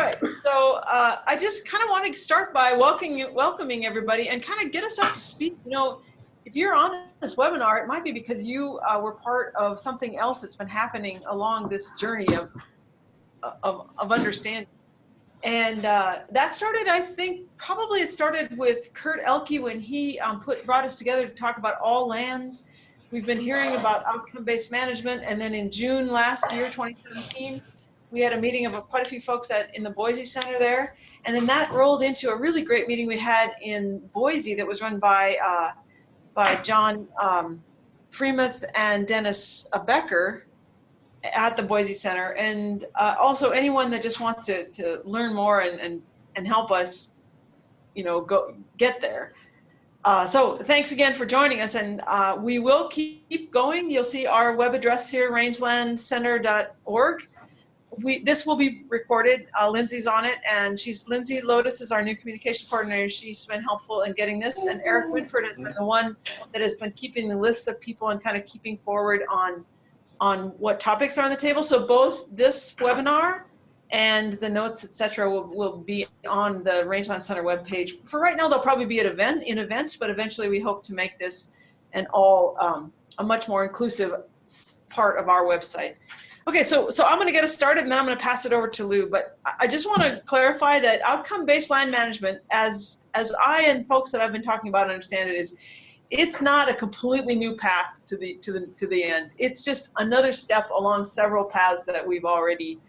right, so I just kind of want to start by welcoming everybody and kind of get us up to speed. You know, if you're on this webinar, it might be because you were part of something else that's been happening along this journey of understanding. And that started, I think, probably it started with Kurt Elke when he brought us together to talk about all lands. We've been hearing about outcome-based management, and then in June last year, 2017, we had a meeting of quite a few folks in the Boise Center there, and then that rolled into a really great meeting we had in Boise that was run by John Freemuth and Dennis Becker at the Boise Center, and also anyone that just wants to learn more and help us, you know, get there. So thanks again for joining us, and we will keep going. You'll see our web address here, rangelandcenter.org. This will be recorded. Lindsay's on it, and Lindsay Lotus is our new communication coordinator. She's been helpful in getting this, and Eric Winford has been the one that has been keeping the lists of people and kind of keeping forward on what topics are on the table. So both this webinar and the notes, etc., will be on the Rangeland Center webpage. For right now, they'll probably be at events, but eventually we hope to make this a much more inclusive part of our website. Okay, so I'm going to get us started, and then I'm going to pass it over to Lou. But I just want to clarify that outcome-based land management, as I and folks that I've been talking about understand it, it's not a completely new path to the end. It's just another step along several paths that we've already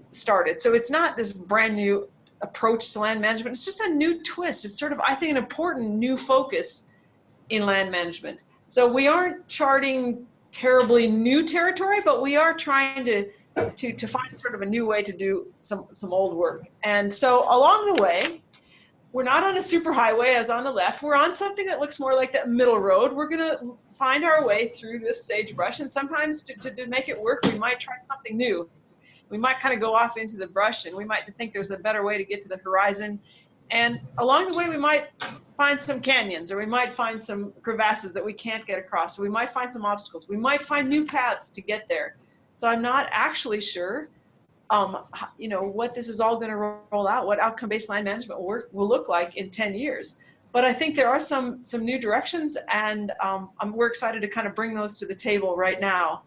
started. So it's not this brand new approach to land management. It's just a new twist. It's sort of, I think, an important new focus in land management. So we aren't charting terribly new territory, but we are trying to find sort of a new way to do some old work. And so along the way, we're not on a super highway as on the left. We're on something that looks more like that middle road. We're going to find our way through this sagebrush, and sometimes to make it work, we might try something new. We might kind of go off into the brush, and we might think there's a better way to get to the horizon. And along the way, we might find some canyons, or we might find some crevasses that we can't get across. So we might find some obstacles. We might find new paths to get there. So I'm not actually sure you know, what this is all going to roll out, what outcome-based land management will look like in 10 years. But I think there are some new directions, and we're excited to kind of bring those to the table right now.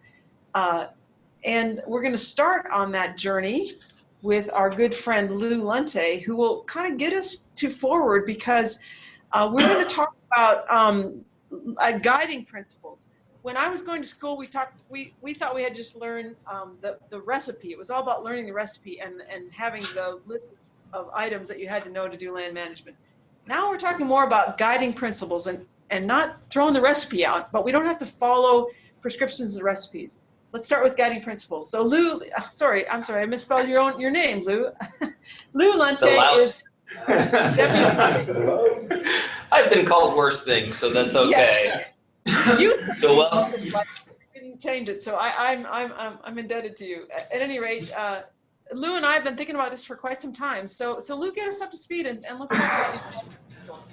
And we're going to start on that journey with our good friend Lou Lunte, who will kind of get us forward, because we're going to talk about guiding principles. When I was going to school, we thought we had just learned the recipe. It was all about learning the recipe and having the list of items that you had to know to do land management. Now we're talking more about guiding principles and not throwing the recipe out, but we don't have to follow prescriptions and recipes. Let's start with guiding principles. So Lou, sorry, I misspelled your name, Lou. Lou Lunte is I've been called worse things, so that's okay. Yes. You said so well, you didn't change it, so I'm indebted to you. At any rate, Lou and I have been thinking about this for quite some time. So Lou, get us up to speed, and let's talk about these principles.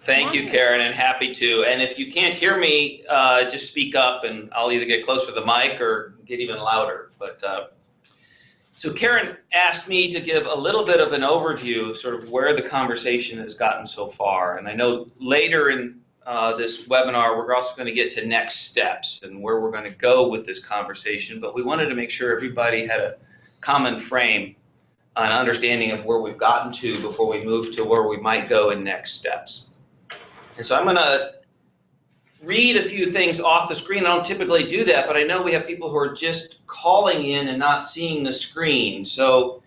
Thank you, Karen, and happy to. And if you can't hear me, just speak up, and I'll either get closer to the mic or get even louder. But so Karen asked me to give a little bit of an overview, sort of where the conversation has gotten so far. And I know later in this webinar, we're also going to get to next steps and where we're going to go with this conversation. But we wanted to make sure everybody had a common frame, an understanding of where we've gotten to before we move to where we might go in next steps. And so I'm going to read a few things off the screen. I don't typically do that, but I know we have people who are just calling in and not seeing the screen. So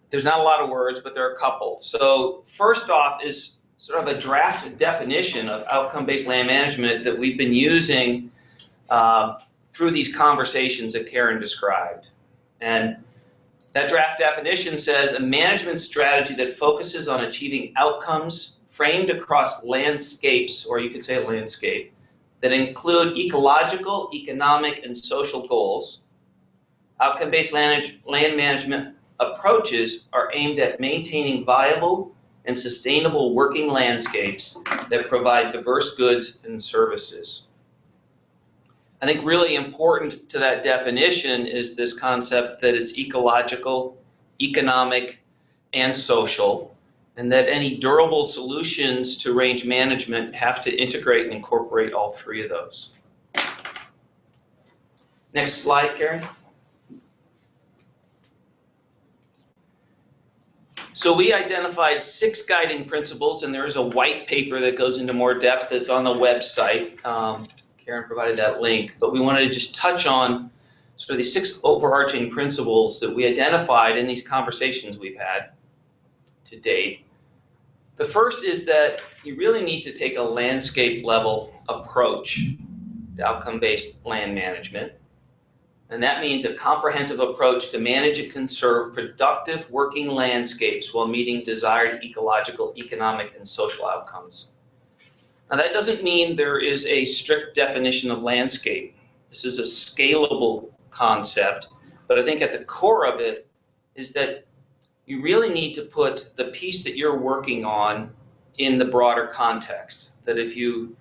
there's not a lot of words, but there are a couple. So first off is sort of a draft definition of outcome-based land management that we've been using through these conversations that Karen described. And that draft definition says a management strategy that focuses on achieving outcomes framed across landscapes, or you could say a landscape, that include ecological, economic, and social goals. Outcome-based land management approaches are aimed at maintaining viable and sustainable working landscapes that provide diverse goods and services. I think really important to that definition is this concept that it's ecological, economic, and social, and that any durable solutions to range management have to integrate and incorporate all three of those. Next slide, Karen. So we identified 6 guiding principles, and there is a white paper that goes into more depth that's on the website. Karen provided that link, but we wanted to just touch on sort of these 6 overarching principles that we identified in these conversations we've had to date. The first is that you really need to take a landscape level approach to outcome-based land management. And that means a comprehensive approach to manage and conserve productive working landscapes while meeting desired ecological, economic, and social outcomes. Now that doesn't mean there is a strict definition of landscape. This is a scalable concept, but I think at the core of it is that you really need to put the piece that you're working on in the broader context. That if you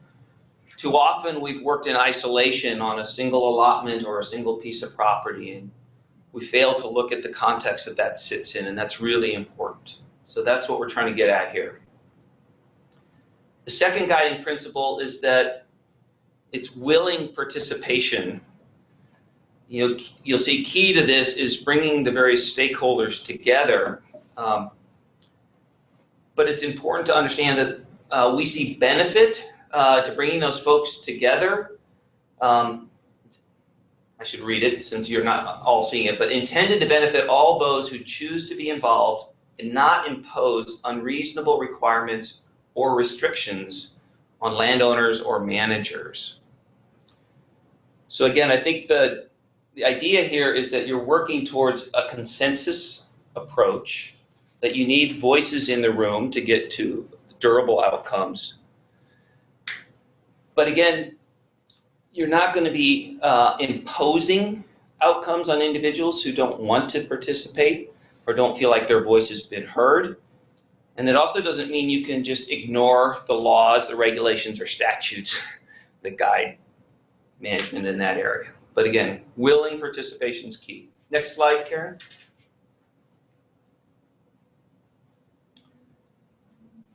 Too often we've worked in isolation on a single allotment or a single piece of property, and we fail to look at the context that that sits in, and that's really important. So that's what we're trying to get at here. The second guiding principle is that it's willing participation. You'll see key to this is bringing the various stakeholders together. But it's important to understand that we see benefit to bringing those folks together. I should read it since you're not all seeing it, but intended to benefit all those who choose to be involved and not impose unreasonable requirements or restrictions on landowners or managers. So again, I think the idea here is that you're working towards a consensus approach, that you need voices in the room to get to durable outcomes. But again, you're not going to be imposing outcomes on individuals who don't want to participate or don't feel like their voice has been heard. And it also doesn't mean you can just ignore the laws, the regulations, or statutes that guide management in that area. But again, willing participation is key. Next slide, Karen.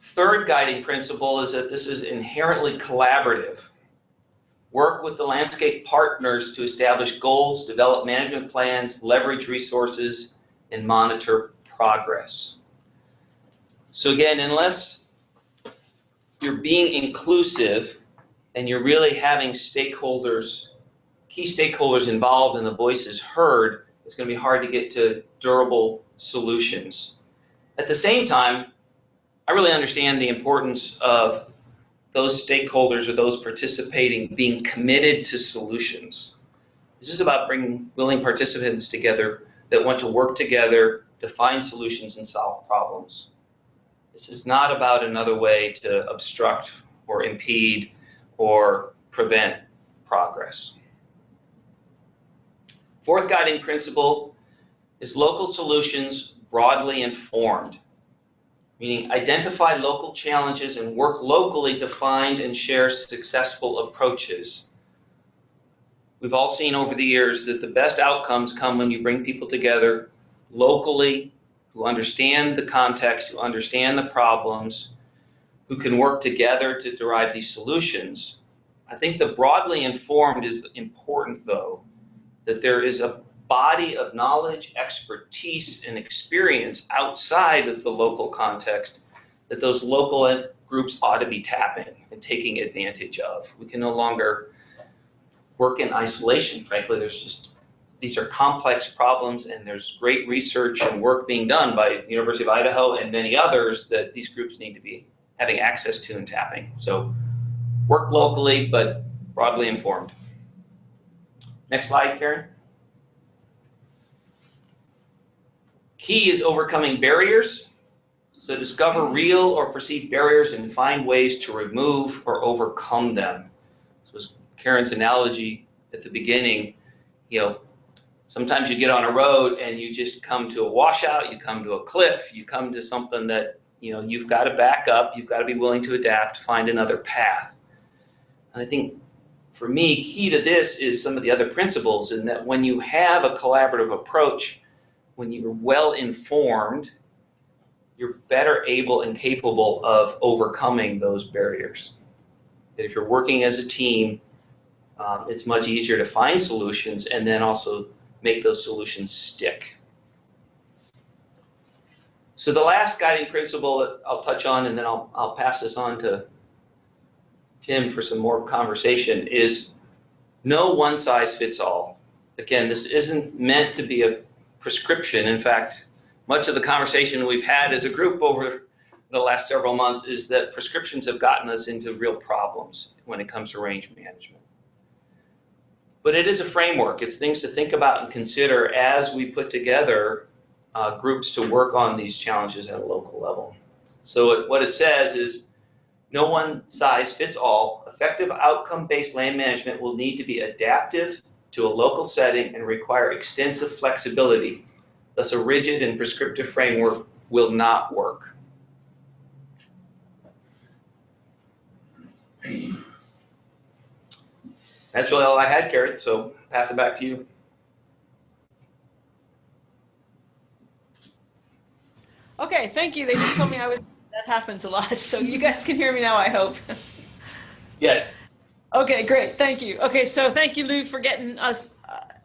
Third guiding principle is that this is inherently collaborative. Work with the landscape partners to establish goals, develop management plans, leverage resources, and monitor progress. So again, unless you're being inclusive and you're really having stakeholders, key stakeholders involved and the voices heard, it's going to be hard to get to durable solutions. At the same time, I really understand the importance of those stakeholders or those participating being committed to solutions. This is about bringing willing participants together that want to work together to find solutions and solve problems. This is not about another way to obstruct or impede or prevent progress. Fourth guiding principle is local solutions broadly informed. Meaning identify local challenges and work locally to find and share successful approaches. We've all seen over the years that the best outcomes come when you bring people together locally, who understand the context, who understand the problems, who can work together to derive these solutions. I think the broadly informed is important, though, that there is a body of knowledge, expertise, and experience outside of the local context that those local groups ought to be tapping and taking advantage of. We can no longer work in isolation, frankly. These are complex problems, and there's great research and work being done by the University of Idaho and many others that these groups need to be having access to and tapping. So work locally, but broadly informed. Next slide, Karen. Key is overcoming barriers. So discover real or perceived barriers and find ways to remove or overcome them. So as Karen's analogy at the beginning, sometimes you get on a road and you just come to a washout, you come to a cliff, you come to something that, you've got to back up, you've got to be willing to adapt, find another path. And I think for me, key to this is some of the other principles in that when you have a collaborative approach, when you're well informed, you're better able and capable of overcoming those barriers. If you're working as a team, it's much easier to find solutions and then also make those solutions stick. So the last guiding principle that I'll touch on, and then I'll pass this on to Tim for some more conversation, is no one size fits all. Again, this isn't meant to be a prescription. In fact, much of the conversation we've had as a group over the last several months is that prescriptions have gotten us into real problems when it comes to range management. But it is a framework. It's things to think about and consider as we put together groups to work on these challenges at a local level. So what it says is, no one size fits all. Effective outcome-based land management will need to be adaptive to a local setting and require extensive flexibility. Thus, a rigid and prescriptive framework will not work. That's really all I had, Karen, so pass it back to you. Okay, thank you. They just told me that happens a lot, so you guys can hear me now, I hope. Yes. Okay, great, thank you. Okay, so thank you, Lou, for getting us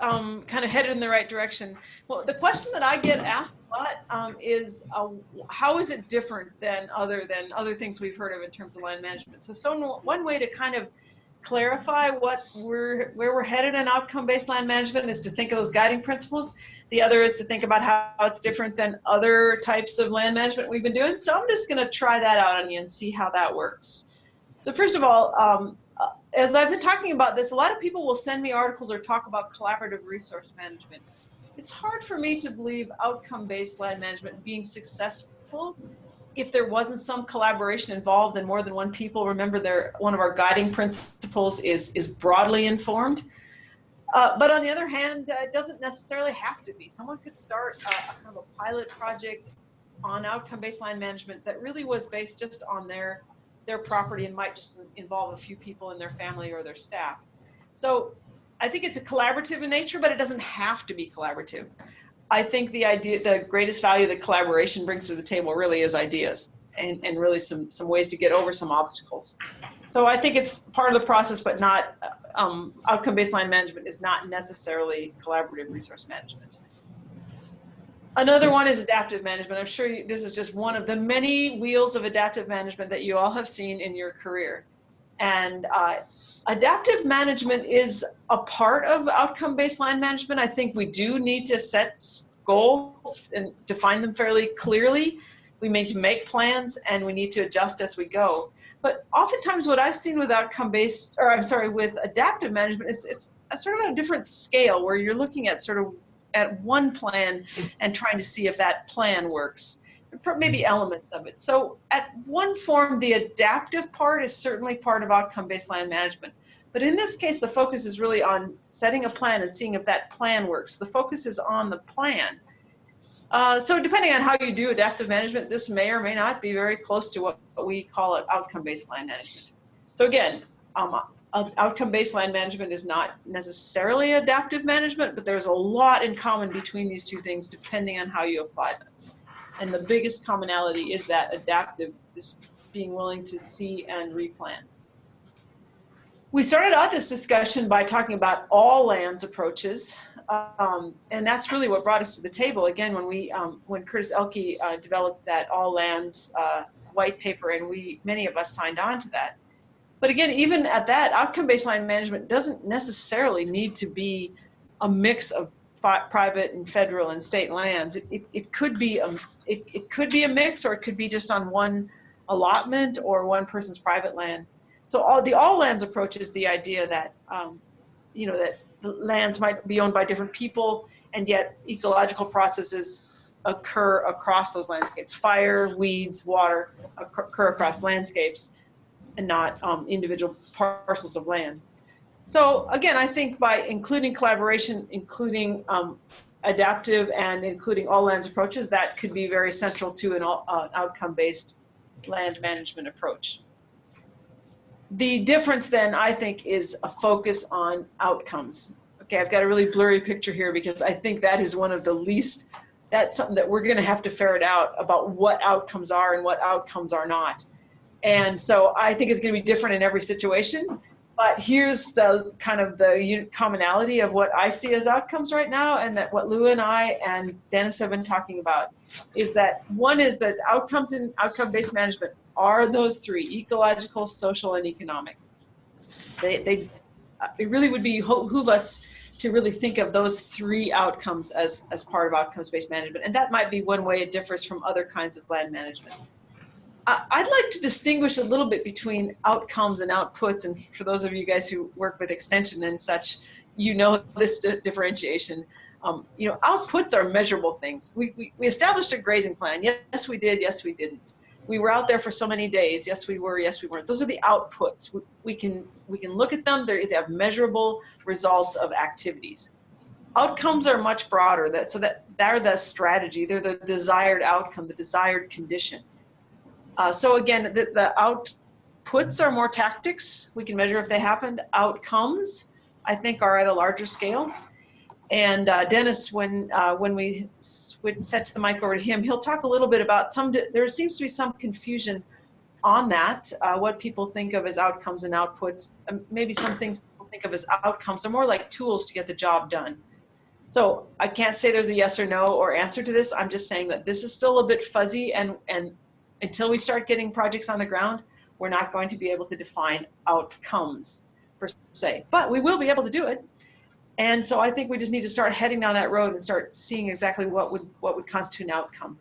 kind of headed in the right direction. Well, the question that I get asked a lot is, how is it different than other things we've heard of in terms of land management? So one way to kind of clarify where we're headed in outcome-based land management is to think of those guiding principles. The other is to think about how it's different than other types of land management we've been doing. So I'm just going to try that out on you and see how that works. So first of all, as I've been talking about this, a lot of people will send me articles or talk about collaborative resource management. It's hard for me to believe outcome-based land management being successful if there wasn't some collaboration involved and more than one people. Remember, one of our guiding principles is broadly informed. But on the other hand, it doesn't necessarily have to be. Someone could start a kind of a pilot project on outcome-based land management that really was based just on their property and might just involve a few people in their family or their staff. So I think it's a collaborative in nature, but it doesn't have to be collaborative. I think the greatest value that collaboration brings to the table really is ideas and really some ways to get over some obstacles. So I think it's part of the process, but not outcome-based land management is not necessarily collaborative resource management. Another one is adaptive management. I'm sure this is just one of the many wheels of adaptive management that you all have seen in your career. And adaptive management is a part of outcome-based land management. I think we do need to set goals and define them fairly clearly. We need to make plans and we need to adjust as we go. But oftentimes what I've seen with with adaptive management is it's a sort of a different scale where you're looking at at one plan and trying to see if that plan works, maybe elements of it. So at one form, the adaptive part is certainly part of outcome-based land management. But in this case, the focus is really on setting a plan and seeing if that plan works. The focus is on the plan. So depending on how you do adaptive management, this may or may not be very close to what we call it outcome-based land management. So again, outcome-based land management is not necessarily adaptive management, but there's a lot in common between these two things depending on how you apply them. And the biggest commonality is that adaptive, this being willing to see and replan. We started out this discussion by talking about all lands approaches, and that's really what brought us to the table. Again, when Curtis Elke developed that all lands white paper, and many of us signed on to that. But again, even at that, outcome-based land management doesn't necessarily need to be a mix of private and federal and state lands. It could be a mix, or it could be just on one allotment or one person's private land. So the all lands approach is the idea that that the lands might be owned by different people, and yet ecological processes occur across those landscapes. Fire, weeds, water occur across landscapes, and not individual parcels of land. So again, I think by including collaboration, including adaptive, and including all lands approaches, that could be very central to an outcome-based land management approach. The difference then, I think, is a focus on outcomes. Okay, I've got a really blurry picture here because I think that is one of the least that's something that we're going to have to ferret out about what outcomes are and what outcomes are not. And so I think it's going to be different in every situation. But here's the kind of the commonality of what I see as outcomes right now, and that what Lou and I and Dennis have been talking about is that one is that outcomes in outcome-based management are those three: ecological, social, and economic. It really would behoove us to really think of those three outcomes as part of outcomes-based management. And that might be one way it differs from other kinds of land management. I'd like to distinguish a little bit between outcomes and outputs. And for those of you guys who work with extension and such, you know this differentiation. Outputs are measurable things. We established a grazing plan. Yes, we did. Yes, we didn't. We were out there for so many days. Yes, we were. Yes, we weren't. Those are the outputs. We can look at them. They have measurable results of activities. Outcomes are much broader. So that they're the strategy. They're the desired outcome, the desired condition. So again, the outputs are more tactics. We can measure if they happened. Outcomes, I think, are at a larger scale. And Dennis, when we set the mic over to him, he'll talk a little bit about there seems to be some confusion on that, what people think of as outcomes and outputs. Maybe some things people think of as outcomes are more like tools to get the job done. So I can't say there's a yes or no or answer to this. I'm just saying that this is still a bit fuzzy, and until we start getting projects on the ground, we're not going to be able to define outcomes per se, but we will be able to do it. And so I think we just need to start heading down that road and start seeing exactly what would constitute an outcome.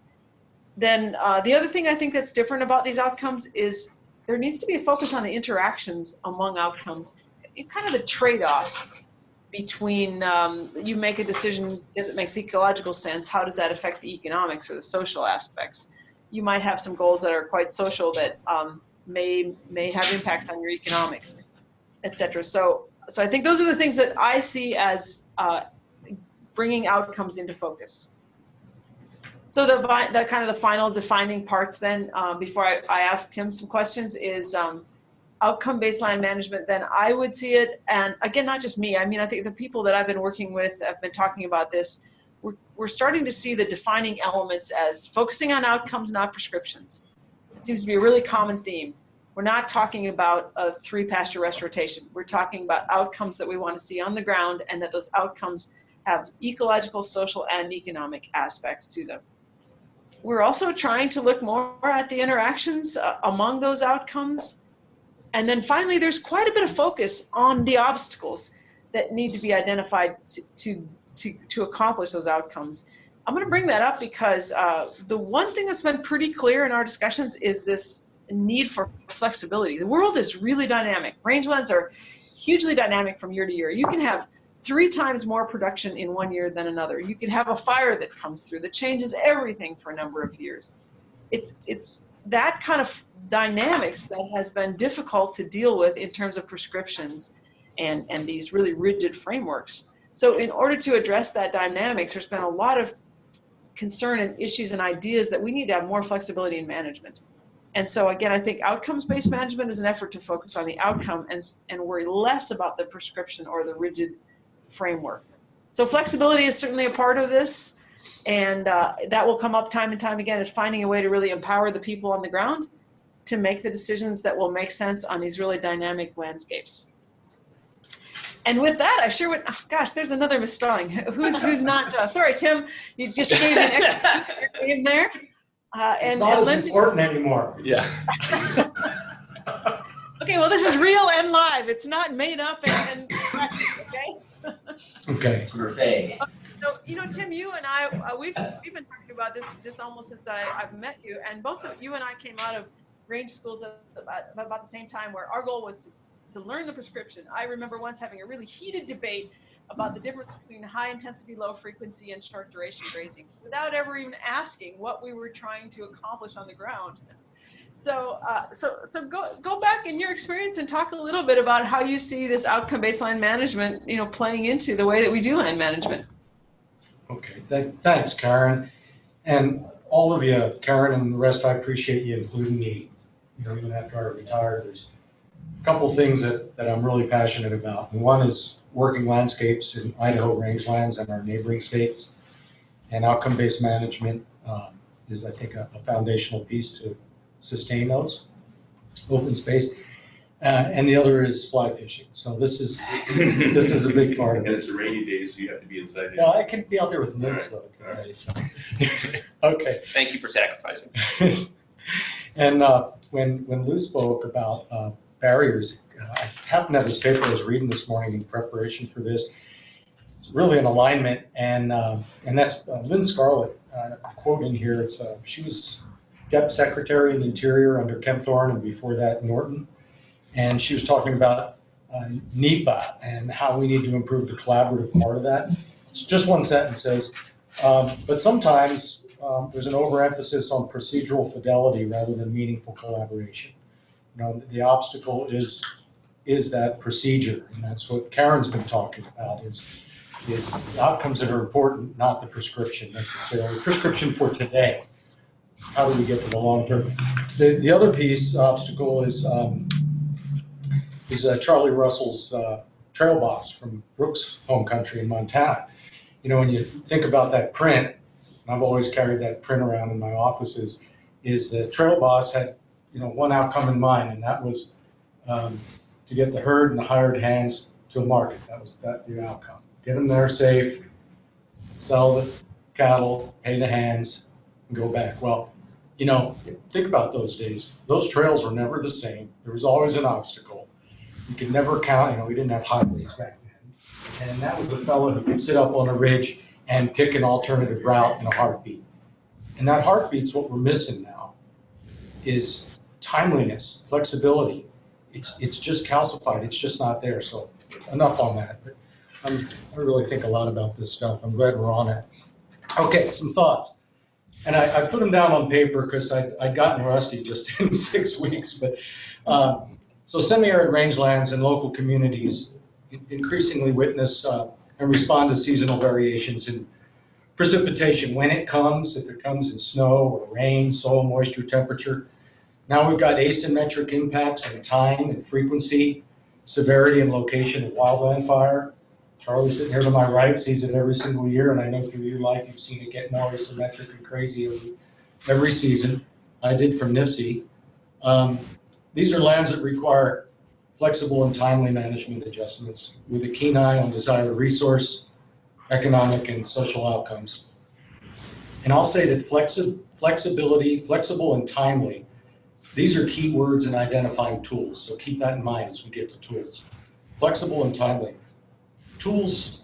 Then the other thing I think that's different about these outcomes is there needs to be a focus on the interactions among outcomes, kind of the trade-offs between you make a decision, does it make ecological sense? How does that affect the economics or the social aspects? You might have some goals that are quite social that may have impacts on your economics, et cetera. So I think those are the things that I see as bringing outcomes into focus. So the kind of the final defining parts then, before I ask Tim some questions, is outcome-based land management. Then I would see it, and again, not just me. I mean, I think the people that I've been working with have been talking about this. We're starting to see the defining elements as focusing on outcomes, not prescriptions. It seems to be a really common theme. We're not talking about a 3-pasture rest rotation. We're talking about outcomes that we want to see on the ground, and that those outcomes have ecological, social, and economic aspects to them. We're also trying to look more at the interactions among those outcomes. And then finally, there's quite a bit of focus on the obstacles that need to be identified to accomplish those outcomes. I'm going to bring that up because the one thing that's been pretty clear in our discussions is this need for flexibility. The world is really dynamic. Rangelands are hugely dynamic from year to year. You can have 3 times more production in one year than another. You can have a fire that comes through that changes everything for a number of years. It's that kind of dynamics that has been difficult to deal with in terms of prescriptions and these really rigid frameworks. So in order to address that dynamics, there's been a lot of concern and issues and ideas that we need to have more flexibility in management. And so again, I think outcomes-based management is an effort to focus on the outcome and worry less about the prescription or the rigid framework. So flexibility is certainly a part of this, and that will come up time and time again, is finding a way to really empower the people on the ground to make the decisions that will make sense on these really dynamic landscapes. And with that, I sure would, oh gosh, there's another misspelling. Who's not, sorry, Tim, you just gave me an extra name there. It's not as important anymore. Yeah. Okay, well, this is real and live. It's not made up and okay? Okay. It's Murphy. So, Tim, you and I, we've been talking about this just almost since I've met you, and both of you and I came out of range schools at about the same time, where our goal was to learn the prescription. I remember once having a really heated debate about the difference between high intensity, low frequency, and short duration grazing, without ever even asking what we were trying to accomplish on the ground. So go back in your experience and talk a little bit about how you see this outcome-based land management, playing into the way that we do land management. Okay, thanks, Karen. And all of you, Karen and the rest, I appreciate you including me, even after I retired. There's a couple things that I'm really passionate about. And one is working landscapes in Idaho rangelands and our neighboring states. and outcome-based management is, I think, a foundational piece to sustain those open space. And the other is fly fishing. So this is a big part of it. And it's a rainy day, so you have to be inside. No, I can be out there with nymphs though today. So. Okay. Thank you for sacrificing. And when Lou spoke about barriers, I happened to have this paper I was reading this morning in preparation for this. It's really an alignment, and that's Lynn Scarlett. Quote in here. It's she was Deputy Secretary in the Interior under Kemp Thorne, and before that Norton. And she was talking about NEPA and how we need to improve the collaborative part of that. It's just one sentence says, but sometimes there's an overemphasis on procedural fidelity rather than meaningful collaboration. You know, the obstacle is that procedure, and that's what Karen's been talking about. Is the outcomes that are important, not the prescription necessarily. Prescription for today. How do we get to the long term? The other piece obstacle is Charlie Russell's trail boss from Brooks' home country in Montana. You know, when you think about that print, and I've always carried that print around in my offices, is the trail boss had, you know, one outcome in mind, and that was to get the herd and the hired hands to a market. That was the outcome. Get them there safe, sell the cattle, pay the hands, and go back. Well, you know, think about those days. Those trails were never the same. There was always an obstacle. You could never count, you know, we didn't have highways back then. And that was a fellow who could sit up on a ridge and pick an alternative route in a heartbeat. And that heartbeat's what we're missing now, is timeliness, flexibility. It's just calcified, it's just not there. So enough on that. But I really think a lot about this stuff. I'm glad we're on it. Okay, some thoughts. And I put them down on paper because I'd gotten rusty just in 6 weeks. But so semi-arid rangelands and local communities increasingly witness and respond to seasonal variations in precipitation when it comes, if it comes in snow or rain, soil moisture, temperature. Now we've got asymmetric impacts in time and frequency, severity and location of wildland fire. Charlie's sitting here to my right, sees it every single year, and I know through your life you've seen it get more asymmetric and crazy every season. I did from NIFSI. These are lands that require flexible and timely management adjustments with a keen eye on desired resource, economic, and social outcomes. And I'll say that flexibility, flexible and timely, these are key words in identifying tools, so keep that in mind as we get to tools. Flexible and timely. Tools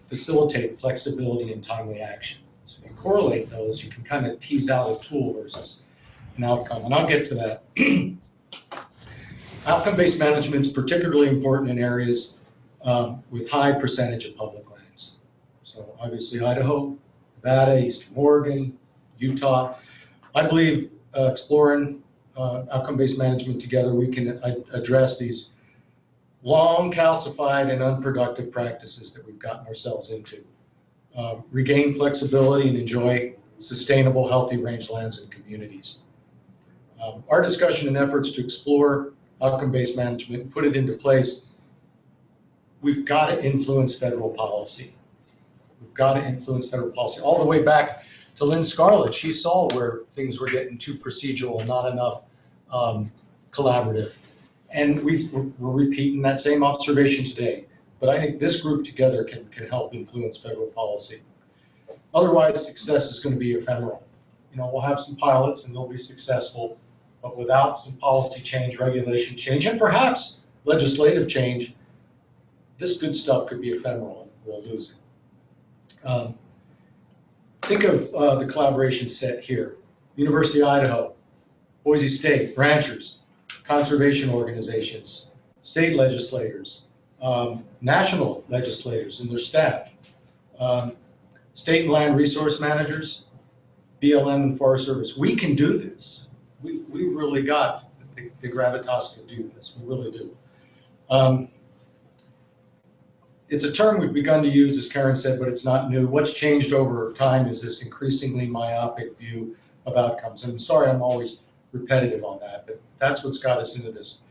facilitate flexibility and timely action. So if you correlate those, you can kind of tease out a tool versus an outcome, and I'll get to that. Outcome-based management is particularly important in areas with high percentage of public lands. So obviously Idaho, Nevada, Eastern Oregon, Utah. I believe exploring outcome-based management together, we can address these long calcified and unproductive practices that we've gotten ourselves into. Regain flexibility and enjoy sustainable, healthy rangelands and communities. Our discussion and efforts to explore outcome-based management and put it into place, we've got to influence federal policy. We've got to influence federal policy all the way back to Lynn Scarlett. She saw where things were getting too procedural and not enough collaborative. And we're repeating that same observation today. But I think this group together can help influence federal policy. Otherwise, success is going to be ephemeral. You know, we'll have some pilots and they'll be successful, but without some policy change, regulation change, and perhaps legislative change, this good stuff could be ephemeral and we'll lose it. Think of the collaboration set here. University of Idaho, Boise State, ranchers, conservation organizations, state legislators, national legislators and their staff, state and land resource managers, BLM and Forest Service. We can do this. We really got the gravitas to do this. We really do. It's a term we've begun to use, as Karen said, but it's not new. What's changed over time is this increasingly myopic view of outcomes. And I'm sorry I'm always repetitive on that, but that's what's got us into this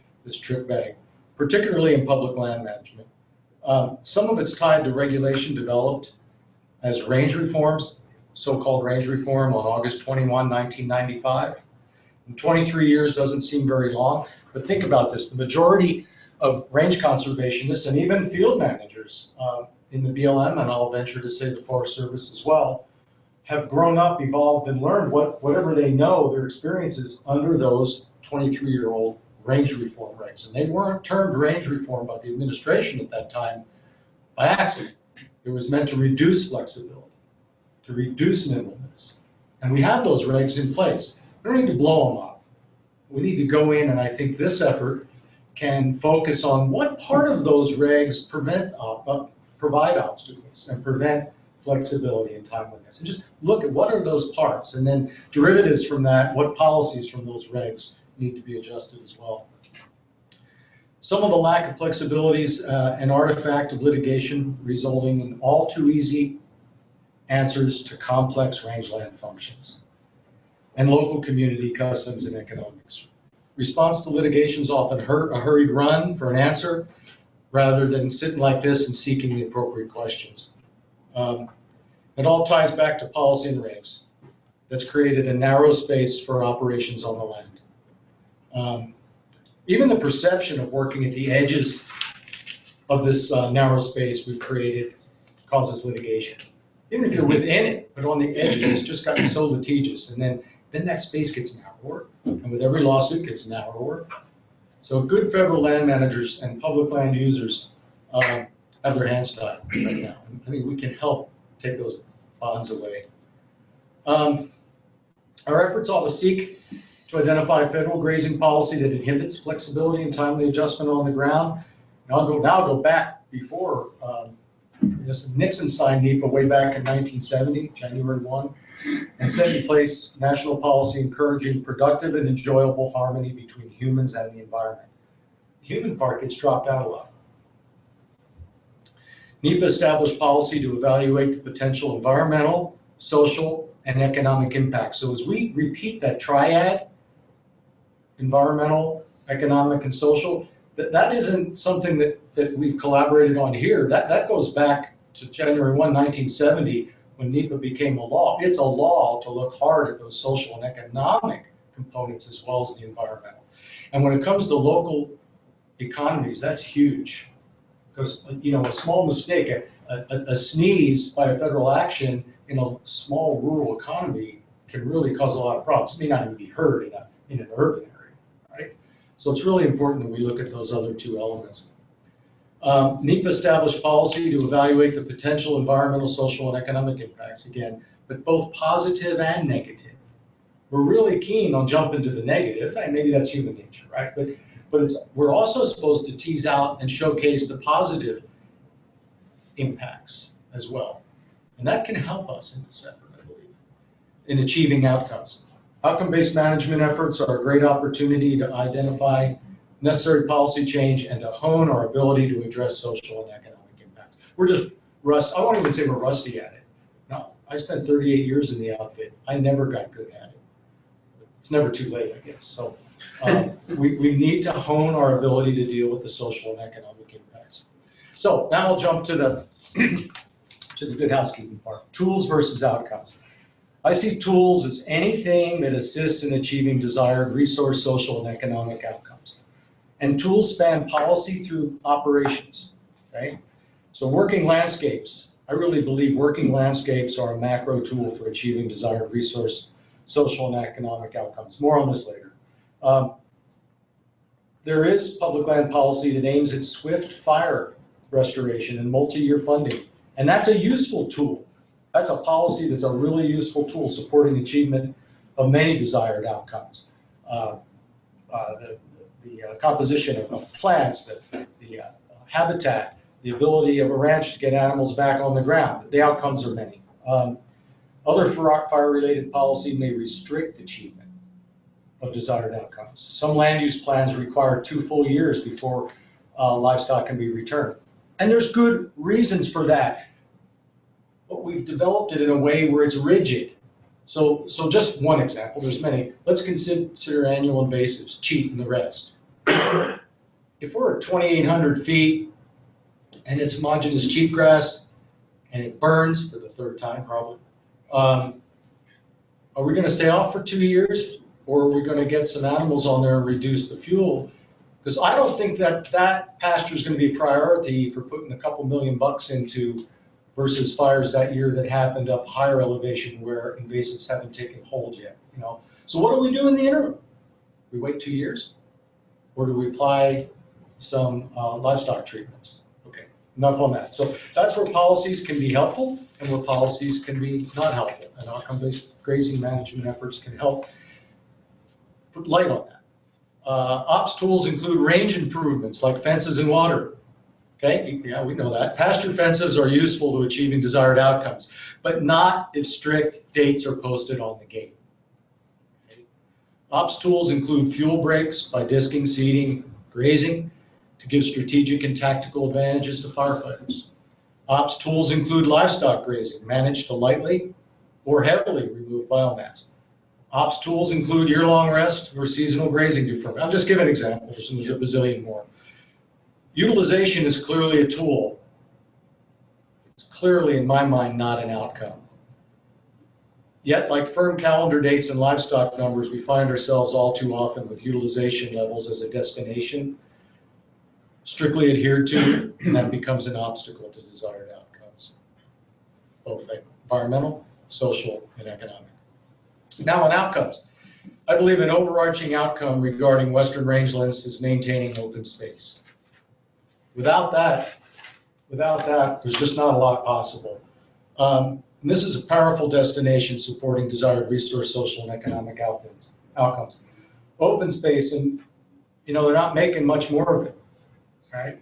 trick bag, particularly in public land management. Some of it's tied to regulation developed as range reforms so-called range reform on August 21, 1995. And 23 years doesn't seem very long, but think about this. The majority of range conservationists and even field managers in the BLM, and I'll venture to say the Forest Service as well, have grown up, evolved, and learned whatever they know, their experiences under those 23-year-old range reform regs. And they weren't termed range reform by the administration at that time by accident. It was meant to reduce flexibility, to reduce nimbleness. And we have those regs in place. We don't need to blow them up. We need to go in, and I think this effort can focus on what part of those regs provide obstacles and prevent flexibility and timeliness. And just look at what are those parts, and then derivatives from that, what policies from those regs need to be adjusted as well. Some of the lack of flexibilities, an artifact of litigation resulting in all too easy answers to complex rangeland functions and local community customs and economics. Response to litigation is often a hurried run for an answer rather than sitting like this and seeking the appropriate questions. It all ties back to policy and regs that's created a narrow space for operations on the land. Even the perception of working at the edges of this narrow space we've created causes litigation. Even if you're within it, but on the edges, it's just gotten so litigious, and then that space gets narrower, and with every lawsuit it gets narrower. So good federal land managers and public land users have their hands tied right now. I think we can help take those bonds away. Our efforts ought to seek to identify federal grazing policy that inhibits flexibility and timely adjustment on the ground. And I'll go back before Nixon signed NEPA way back in 1970, January 1, and set in place national policy encouraging productive and enjoyable harmony between humans and the environment. The human part gets dropped out a lot. NEPA established policy to evaluate the potential environmental, social, and economic impacts. So as we repeat that triad, environmental, economic, and social, that isn't something that we've collaborated on here. That goes back to January 1, 1970, when NEPA became a law. It's a law to look hard at those social and economic components as well as the environmental. And when it comes to local economies, that's huge. Because, you know, a small mistake, a sneeze by a federal action in a small rural economy can really cause a lot of problems. It may not even be heard in an urban area, right? So it's really important that we look at those other two elements. NEPA established policy to evaluate the potential environmental, social, and economic impacts, again, but both positive and negative. We're really keen on jumping to the negative, and maybe that's human nature, right? But we're also supposed to tease out and showcase the positive impacts as well. And that can help us in this effort, I believe, in achieving outcomes. Outcome-based management efforts are a great opportunity to identify necessary policy change and to hone our ability to address social and economic impacts. We're just I won't even say we're rusty at it. No, I spent 38 years in the outfit. I never got good at it. It's never too late, I guess. So we need to hone our ability to deal with the social and economic impacts. So now I'll jump to the good housekeeping part. Tools versus outcomes. I see tools as anything that assists in achieving desired resource, social, and economic outcomes. And tools span policy through operations, okay? So working landscapes, I really believe working landscapes are a macro tool for achieving desired resource, social, and economic outcomes. More on this later. There is public land policy that aims at swift fire restoration and multi-year funding, and that's a useful tool. That's a policy that's a really useful tool supporting achievement of many desired outcomes. The composition of plants, the habitat, the ability of a ranch to get animals back on the ground. The outcomes are many. Other fire-related policy may restrict achievement of desired outcomes. Some land use plans require 2 full years before livestock can be returned. And there's good reasons for that. But we've developed it in a way where it's rigid. So just one example, there's many. Let's consider annual invasives, cheat and the rest. If we're at 2,800 feet and it's homogeneous cheatgrass and it burns for the 3rd time probably, Are we going to stay off for 2 years, or are we going to get some animals on there and reduce the fuel? Because I don't think that that pasture is going to be a priority for putting a couple $1 million into versus fires that year that happened up higher elevation where invasives haven't taken hold yet. You know, so what do we do in the interim? We wait 2 years, or do we apply some livestock treatments? Okay, enough on that. So that's where policies can be helpful and where policies can be not helpful. And outcome-based grazing management efforts can help put light on that. Ops tools include range improvements like fences and water. Okay, yeah, we know that. Pasture fences are useful to achieving desired outcomes, but not if strict dates are posted on the gate. Okay. Ops tools include fuel breaks by disking, seeding, grazing to give strategic and tactical advantages to firefighters. Ops tools include livestock grazing, managed to lightly or heavily remove biomass. Ops tools include year-long rest or seasonal grazing deferment. I'm just giving examples, and there's a bazillion more. Utilization is clearly a tool. It's clearly, in my mind, not an outcome. Yet, like firm calendar dates and livestock numbers, we find ourselves all too often with utilization levels as a destination strictly adhered to, and that becomes an obstacle to desired outcomes, both environmental, social, and economic. Now on outcomes. I believe an overarching outcome regarding Western rangelands is maintaining open space. Without that, there's just not a lot possible. And this is a powerful destination supporting desired resource, social, and economic outcomes. Open space, and you know, they're not making much more of it, right?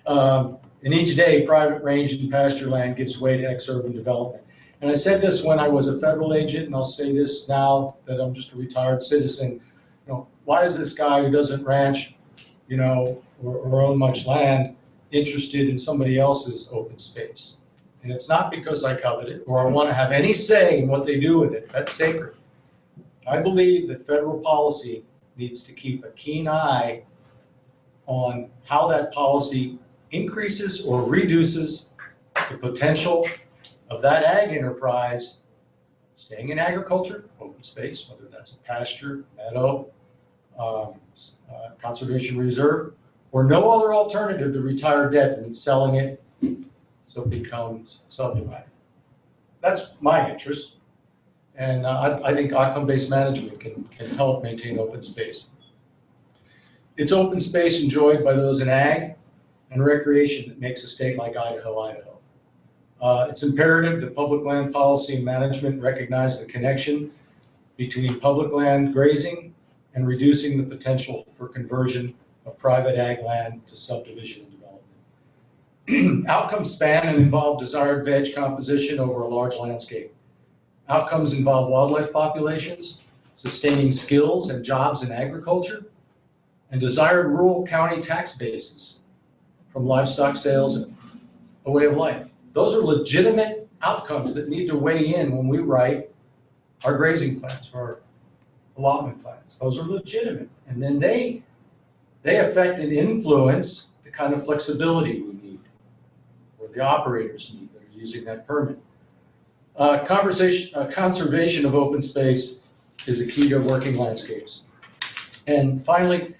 And each day, private range and pasture land gives way to ex-urban development. And I said this when I was a federal agent, and I'll say this now that I'm just a retired citizen. You know, why is this guy who doesn't ranch, you know, or own much land interested in somebody else's open space? And it's not because I covet it or I want to have any say in what they do with it. That's sacred. I believe that federal policy needs to keep a keen eye on how that policy increases or reduces the potential of that ag enterprise staying in agriculture, open space, whether that's a pasture, meadow, conservation reserve, or no other alternative to retire debt than selling it so it becomes subdivided. That's my interest, and I think outcome-based management can help maintain open space. It's open space enjoyed by those in ag and recreation that makes a state like Idaho. It's imperative that public land policy and management recognize the connection between public land grazing and reducing the potential for conversion of private ag land to subdivision and development. Outcomes span and involve desired veg composition over a large landscape. Outcomes involve wildlife populations, sustaining skills and jobs in agriculture, and desired rural county tax bases from livestock sales and a way of life. Those are legitimate outcomes that need to weigh in when we write our grazing plans or our allotment plans. Those are legitimate. And then they affect and influence the kind of flexibility we need, or the operators need that are using that permit. Conservation of open space is a key to working landscapes. And finally,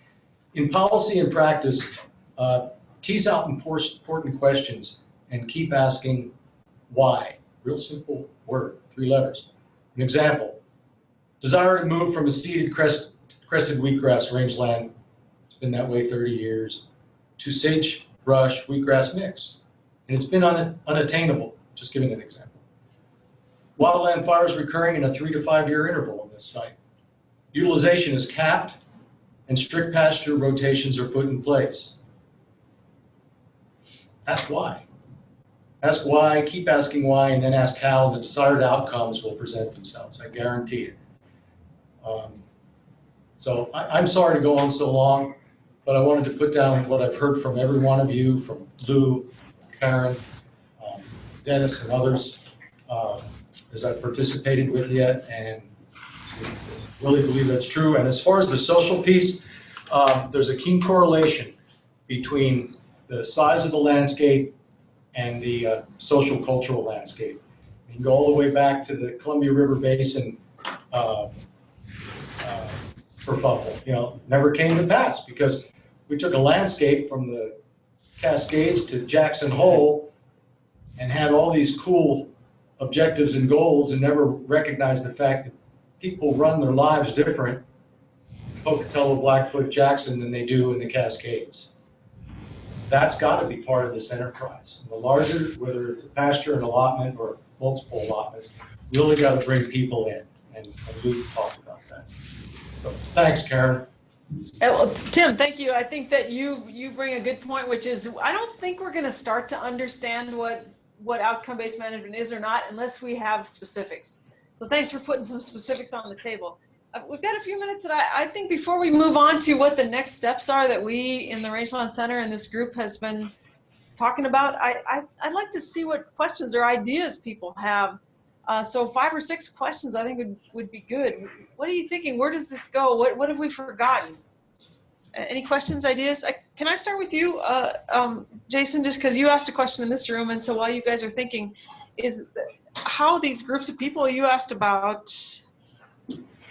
in policy and practice, tease out important questions and keep asking why. Real simple word, 3 letters. An example, desire to move from a seeded crested wheatgrass rangeland, it's been that way 30 years, to sagebrush wheatgrass mix. And it's been unattainable, just giving an example. Wildland fires recurring in a 3 to 5 year interval on this site. Utilization is capped and strict pasture rotations are put in place. Ask why. Ask why, keep asking why, and then ask how, and the desired outcomes will present themselves. I guarantee it. So I'm sorry to go on so long, but I wanted to put down what I've heard from every one of you, from Lou, Karen, Dennis, and others, as I've participated with you, and really believe that's true. And as far as the social piece, there's a keen correlation between the size of the landscape and the social cultural landscape. You can go all the way back to the Columbia River Basin kerfuffle. Never came to pass because we took a landscape from the Cascades to Jackson Hole and had all these cool objectives and goals and never recognized the fact that people run their lives different in Pocatello, Blackfoot, Jackson than they do in the Cascades. That's got to be part of this enterprise. The larger, whether it's a pasture, an allotment, or multiple allotments, we really got to bring people in, and Luke talked about that. So, thanks, Karen. Well, Tim, thank you. I think that you bring a good point, which is I don't think we're going to start to understand what outcome-based management is or not unless we have specifics. So thanks for putting some specifics on the table. We've got a few minutes that I think before we move on to what the next steps are that we in the Rangeland Center and this group has been talking about, I'd like to see what questions or ideas people have. So 5 or 6 questions I think would be good. What are you thinking? Where does this go? What have we forgotten? Any questions, ideas? Can I start with you, Jason, just because you asked a question in this room, and so while you guys are thinking, is how these groups of people you asked about?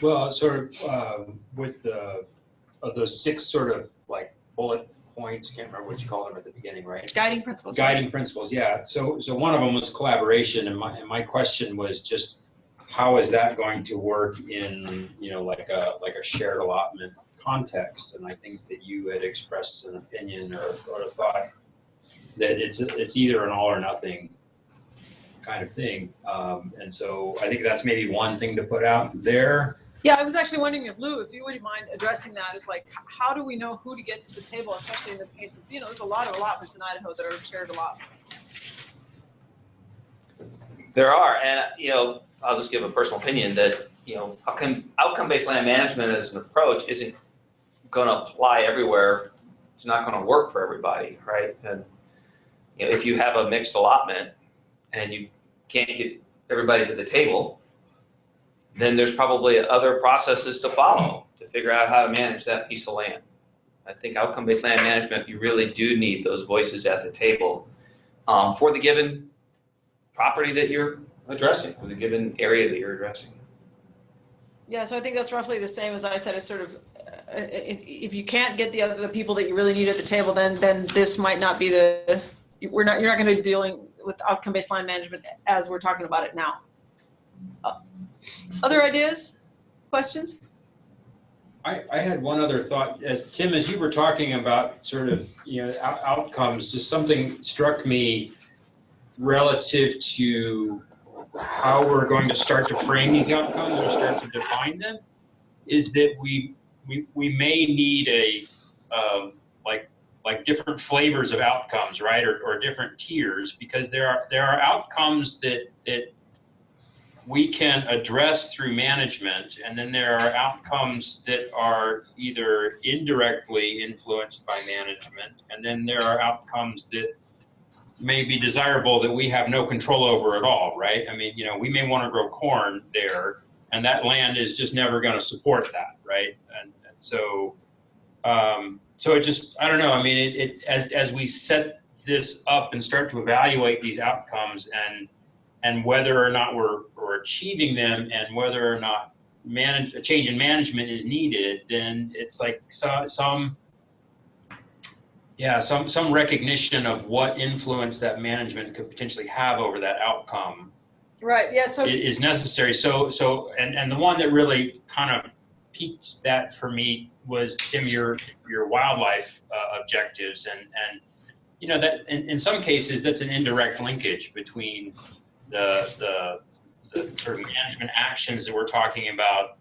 Well, sort of with of those 6 sort of like bullet points, can't remember what you called them at the beginning, right? Guiding principles. Guiding principles, yeah. So one of them was collaboration, and my question was just how is that going to work in like a shared allotment context? And I think that you had expressed an opinion or a thought that it's either an all or nothing kind of thing, and so I think that's maybe one thing to put out there. Yeah, I was actually wondering if Lou, if you wouldn't mind addressing that, is like, how do we know who to get to the table, especially in this case of, there's a lot of allotments in Idaho that are shared allotments. There are, and I'll just give a personal opinion that outcome-based land management as an approach isn't going to apply everywhere. It's not going to work for everybody, right? And if you have a mixed allotment and you can't get everybody to the table, then there's probably other processes to follow to figure out how to manage that piece of land. I think outcome-based land management, you really do need those voices at the table for the given property that you're addressing, or the given area that you're addressing. Yeah, so I think that's roughly the same as I said. It's sort of, if you can't get the people that you really need at the table, then this might not be you're not going to be dealing with outcome-based land management as we're talking about it now. Other ideas, questions? I had one other thought, as you were talking about sort of outcomes, just something struck me relative to how we're going to start to frame these outcomes or start to define them, is that we may need a like different flavors of outcomes, right, or different tiers, because there are outcomes that we can address through management, and then there are outcomes that are either indirectly influenced by management, and then there are outcomes that may be desirable that we have no control over at all, right? I mean, we may want to grow corn there, and that land is just never going to support that, right? And so, so it just, I don't know. I mean, as we set this up and start to evaluate these outcomes and whether or not we're achieving them, and whether or not a change in management is needed, then it's like some recognition of what influence that management could potentially have over that outcome. Right. Yeah. So is necessary. So and the one that really kind of piqued that for me was, Tim, your wildlife objectives, and that in some cases that's an indirect linkage between the sort of management actions that we're talking about,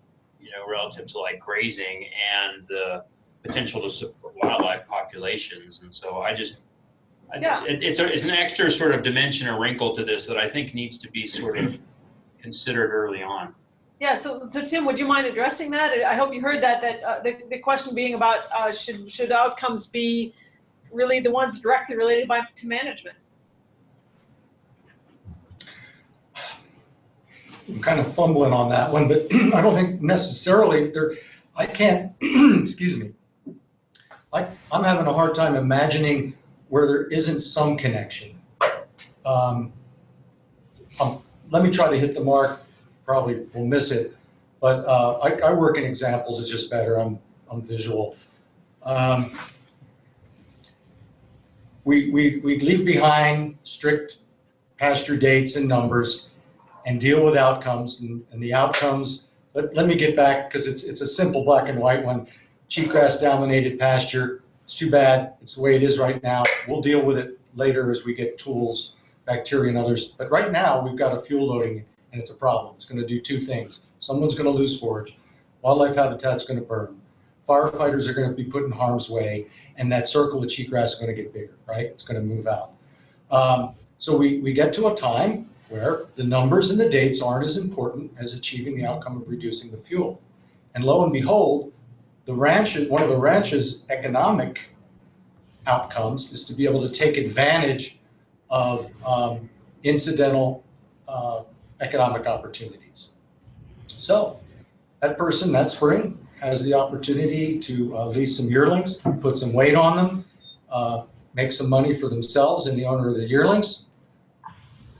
relative to like grazing and the potential to support wildlife populations. And so it's an extra sort of dimension or wrinkle to this that I think needs to be sort of considered early on. Yeah, so Tim, would you mind addressing that? I hope you heard that the question being about should outcomes be really the ones directly related to management? I'm kind of fumbling on that one, but I don't think necessarily I can't, excuse me. I'm having a hard time imagining where there isn't some connection. let me try to hit the mark, probably will miss it, but I work in examples, it's just better, I'm visual. We leave behind strict pasture dates and numbers and deal with outcomes, and the outcomes, let me get back, because it's a simple black and white one. Cheatgrass dominated pasture, it's too bad, it's the way it is right now. We'll deal with it later as we get tools, bacteria and others, but right now we've got a fuel loading and it's a problem. It's going to do two things. Someone's going to lose forage, wildlife habitat's going to burn, firefighters are going to be put in harm's way, and that circle of cheatgrass is going to get bigger, right? It's going to move out. So we get to a time where the numbers and the dates aren't as important as achieving the outcome of reducing the fuel. And lo and behold, one of the ranch's economic outcomes is to be able to take advantage of incidental economic opportunities. So that person that spring has the opportunity to lease some yearlings, put some weight on them, make some money for themselves and the owner of the yearlings.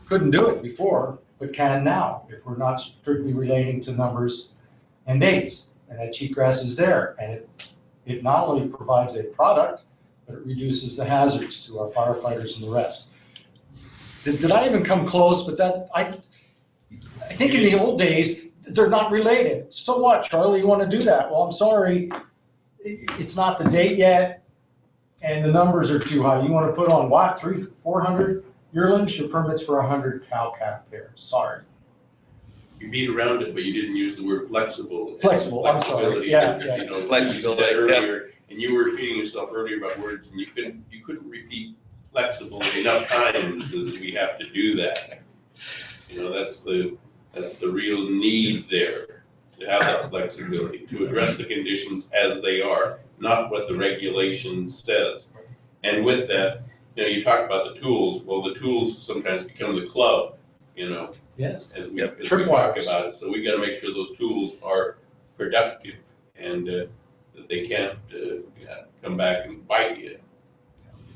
Couldn't do it before, but can now if we're not strictly relating to numbers and dates. And that cheatgrass is there, and it not only provides a product, but it reduces the hazards to our firefighters and the rest. Did I even come close? But that I think in the old days they're not related. So what, Charlie? You want to do that? Well, I'm sorry, it's not the date yet, and the numbers are too high. You want to put on what, 300-400 yearlings? Your permit's for 100 cow-calf pairs. Sorry. You beat around it, but you didn't use the word flexible. Flexible, I'm sorry. Yeah. You know, Flexibility, you said earlier, and you were repeating yourself earlier about words, and you couldn't repeat flexible enough times as we have to do that. You know, that's the real need there, to have that flexibility, to address the conditions as they are, not what the regulation says. And with that, you know, you talk about the tools. Well, the tools sometimes become the club, you know. Yes. As we talk about it. So we got to make sure those tools are productive and that they can't come back and bite you.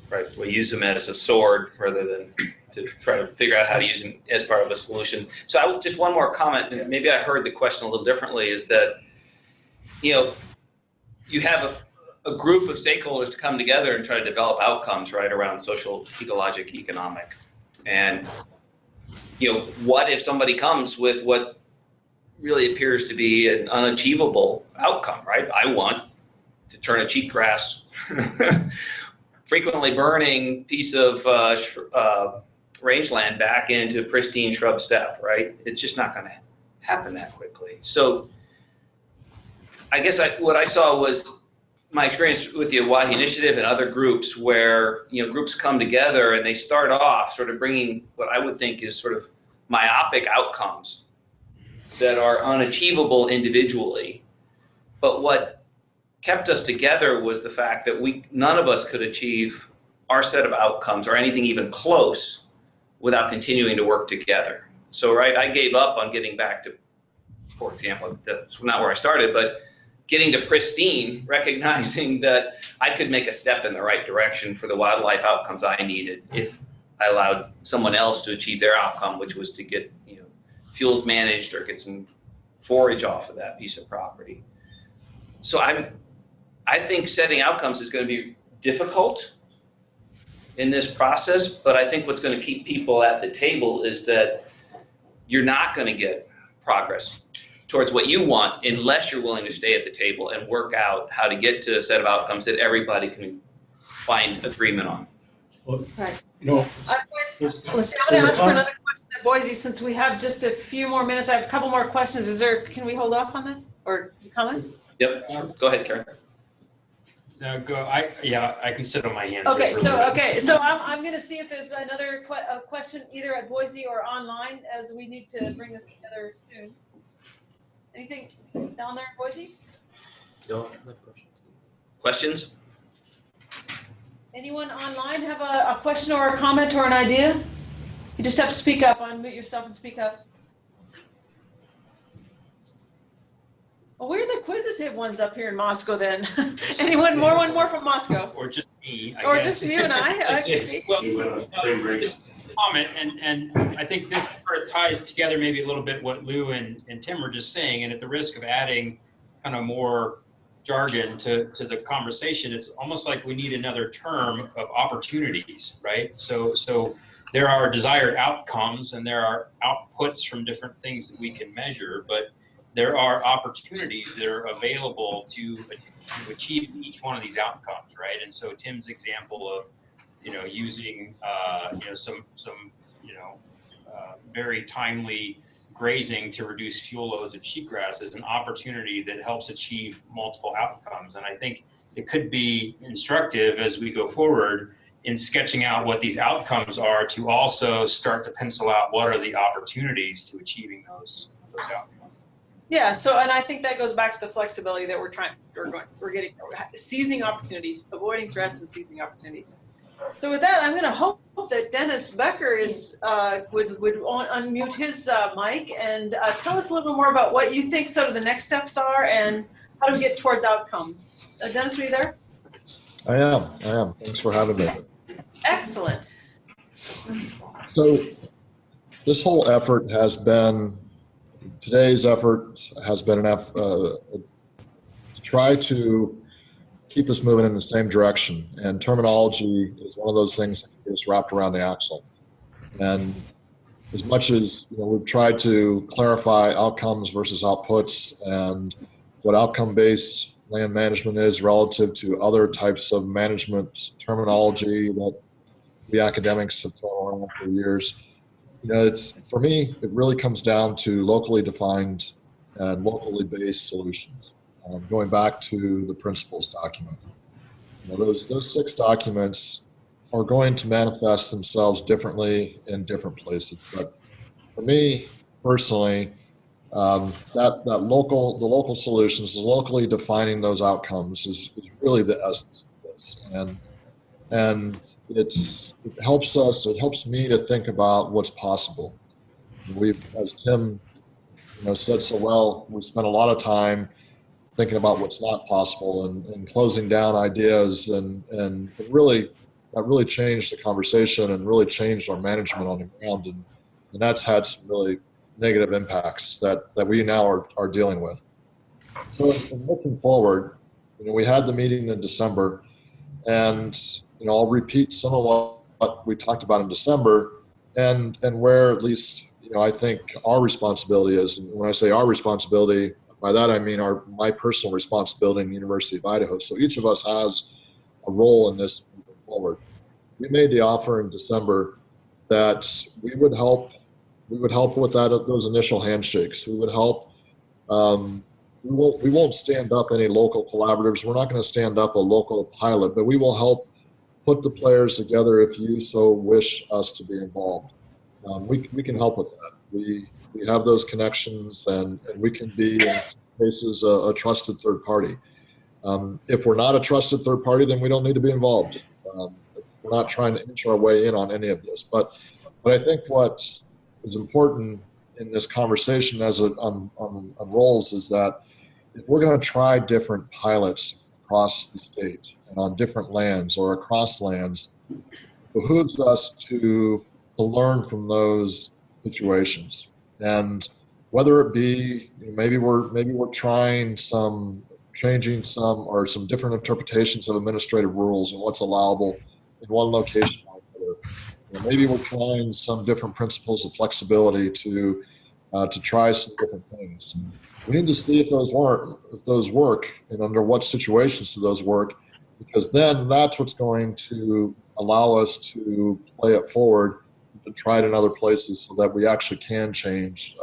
Right, we use them as a sword rather than to try to figure out how to use them as part of a solution. So just one more comment, and maybe I heard the question a little differently, is that, you know, you have a group of stakeholders to come together and try to develop outcomes, right, around social, ecologic, economic. And, you know, what if somebody comes with what really appears to be an unachievable outcome, right? I want to turn a cheatgrass frequently burning piece of rangeland back into pristine shrub steppe, right? It's just not going to happen that quickly. So I guess what I saw was my experience with the Oahe Initiative and other groups where, you know, groups come together and they start off sort of bringing what I would think is sort of myopic outcomes that are unachievable individually. But what kept us together was the fact that none of us could achieve our set of outcomes or anything even close without continuing to work together. So, right, I gave up on getting back to, for example, that's not where I started, but getting to pristine, recognizing that I could make a step in the right direction for the wildlife outcomes I needed if I allowed someone else to achieve their outcome, which was to get, you know, fuels managed or get some forage off of that piece of property. So I think setting outcomes is going to be difficult in this process, but I think what's going to keep people at the table is that you're not going to get progress towards what you want unless you're willing to stay at the table and work out how to get to a set of outcomes that everybody can find agreement on. Well, Right. you know, Let's see, I'm going to ask for another question at Boise since we have just a few more minutes. I have a couple more questions. Can we hold off on that or comment? Yep, sure. Go ahead, Karen. No, go. I can sit on my hands. Okay, so I'm going to see if there's another question either at Boise or online, as we need to bring this together soon. Anything down there in Boise? No questions. Anyone online have a question or a comment or an idea? You just have to speak up, unmute yourself and speak up. Well, we're the acquisitive ones up here in Moscow then. Anyone more? One more from Moscow. Or just me, I or guess. just you and I. Okay. Well, comment, and I think this sort of ties together maybe a little bit what Lou and Tim were just saying, and at the risk of adding kind of more jargon to the conversation, it's almost like we need another term of opportunities, right? So there are desired outcomes and there are outputs from different things that we can measure, but there are opportunities that are available to achieve each one of these outcomes, right? And so Tim's example of, using, some very timely grazing to reduce fuel loads of cheatgrass is an opportunity that helps achieve multiple outcomes. And I think it could be instructive as we go forward in sketching out what these outcomes are to also start to pencil out what are the opportunities to achieving those outcomes. Yeah, so, and I think that goes back to the flexibility that we're getting, seizing opportunities, avoiding threats and seizing opportunities. So with that, I'm going to hope that Dennis Becker would unmute his mic and tell us a little bit more about what you think sort of the next steps are and how to get towards outcomes. Dennis, are you there? I am. Thanks for having me. Excellent. So this whole effort has been, today's effort has been to try to keep us moving in the same direction. And terminology is one of those things that gets wrapped around the axle. And as much as we've tried to clarify outcomes versus outputs and what outcome-based land management is relative to other types of management terminology that we academics have thrown around for years, it's, for me, it really comes down to locally defined and locally based solutions. Going back to the principles document, those 6 documents are going to manifest themselves differently in different places. But for me personally, the local solutions, locally defining those outcomes is really the essence of this. And it helps me to think about what's possible. As Tim said so well, we spent a lot of time thinking about what's not possible and closing down ideas, and that really changed the conversation and really changed our management on the ground, and that's had some really negative impacts that we now are dealing with. So in looking forward, we had the meeting in December, and I'll repeat some of what we talked about in December, and where at least I think our responsibility is. And when I say our responsibility, by that I mean my personal responsibility in the University of Idaho. So each of us has a role in this moving forward. We made the offer in December that we would help with those initial handshakes. We would help. We won't stand up any local collaboratives. We're not going to stand up a local pilot, but we will help put the players together if you so wish us to be involved. We can help with that. We have those connections, and we can be, in some cases, a trusted third party. If we're not a trusted third party, then we don't need to be involved. We're not trying to inch our way in on any of this. But I think what is important in this conversation as it unrolls is that if we're going to try different pilots across the state and on different lands or across lands, it behooves us to learn from those situations. And whether it be maybe we're changing some different interpretations of administrative rules and what's allowable in one location or another. Maybe we're trying some different principles of flexibility to try some different things. We need to see if those work, and under what situations do those work, because then that's what's going to allow us to play it forward and try it in other places so that we actually can change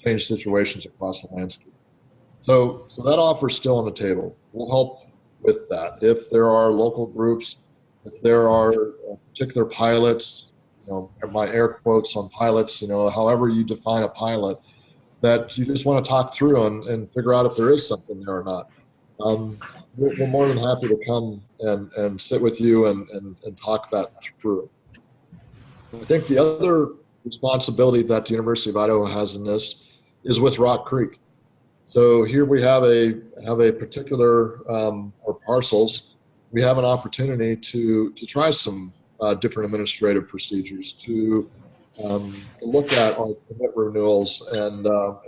situations across the landscape. So that offer is still on the table. We'll help with that. If there are local groups, if there are particular pilots, my air quotes on pilots, however you define a pilot, that you just want to talk through and figure out if there is something there or not. We're more than happy to come and sit with you and talk that through. I think the other responsibility that the University of Idaho has in this is with Rock Creek. So here we have a particular or parcels. We have an opportunity to try some different administrative procedures, to look at our permit renewals and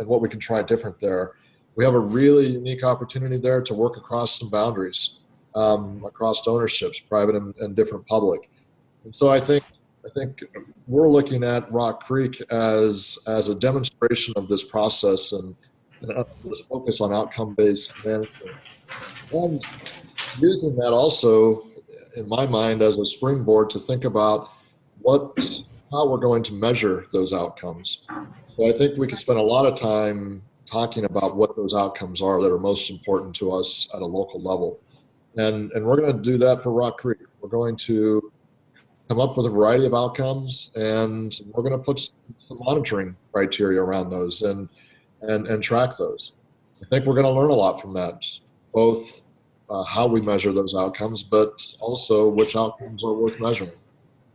what we can try different there. We have a really unique opportunity there to work across some boundaries, across ownerships, private and different public. And so I think we're looking at Rock Creek as a demonstration of this process and this focus on outcome-based management, and using that also, in my mind, as a springboard to think about how we're going to measure those outcomes. So I think we could spend a lot of time talking about what those outcomes are that are most important to us at a local level. And we're going to do that for Rock Creek. We're going to come up with a variety of outcomes, and we're going to put some monitoring criteria around those and track those. I think we're going to learn a lot from that, both how we measure those outcomes, but also which outcomes are worth measuring.